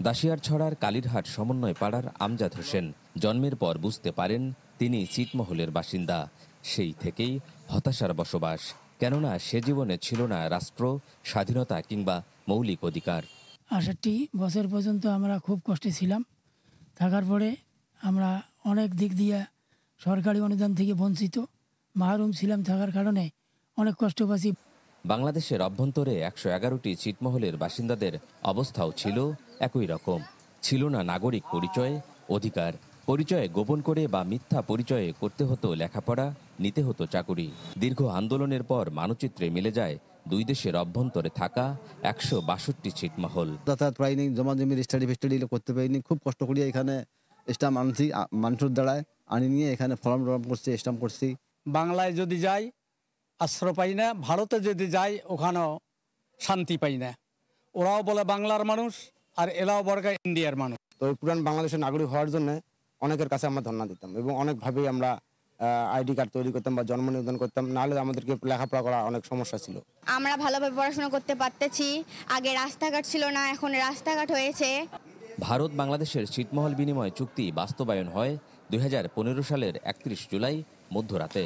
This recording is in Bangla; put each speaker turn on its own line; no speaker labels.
দাসিয়ারছড়ার কালীরহাট সমন্বয় পাড়ার আমজাদ হোসেন জন্মের পর বুঝতে পারেন তিনি ছিটমহলের বাসিন্দা। সেই থেকেই হতাশার বসবাস, কেননা সে জীবনে ছিল না রাষ্ট্র, স্বাধীনতা কিংবা মৌলিক অধিকার।
৬৮ বছর পর্যন্ত আমরা খুব কষ্টে ছিলাম। থাকার পরে আমরা অনেক দিক দিয়ে সরকারি অনুদান থেকে বঞ্চিত, মাহরুম ছিলাম। থাকার কারণে অনেক কষ্ট পাচ্ছি।
বাংলাদেশের অভ্যন্তরে ১১১টি ছিটমহলের বাসিন্দাদের অবস্থাও ছিল একই রকম। ছিল না নাগরিক পরিচয়, অধিকার। পরিচয়ে গোপন করে বা মিথ্যা পরিচয়ে করতে হতো লেখাপড়া, নিতে হতো চাকুরি। দীর্ঘ আন্দোলনের পর মানচিত্রে মিলে যায় দুই দেশের অভ্যন্তরে থাকা ১৬২ ছিটমহল।
যাতায়াত পাইনি, জমা জমির স্টাডি ফিস্টাডি করতে পারিনি। খুব কষ্ট করিয়া এখানে স্টাম্প আনছি, মানুষের দ্বারায় আনি নিয়ে এখানে ফর্ম টর্ম করছি, স্টাম্প করছি।
বাংলায় যদি যাই আশ্রয় পাই না, ভারতে যদি যাই ওখানেও শান্তি পাই না। ওরাও বলে বাংলার মানুষ আর এরাও বর্গা ইন্ডিয়ার মানুষ।
তো পুরান বাংলাদেশের নাগরিক হওয়ার জন্য অনেকের কাছে আমরা ধর্ণা দিতাম এবং অনেকভাবেই আমরা আইডি কার্ড তৈরি করতাম বা জন্ম নিবন্ধন করতাম, নাহলে আমাদেরকে লেখাপড়া করা অনেক সমস্যা ছিল।
আমরা ভালোভাবে পড়াশোনা করতে পারতেছি। আগে রাস্তাঘাট ছিল না, এখন রাস্তাঘাট হয়েছে।
ভারত বাংলাদেশের ছিটমহল বিনিময় চুক্তি বাস্তবায়ন হয় ২০১৫ সালের ৩১ জুলাই মধ্যরাতে।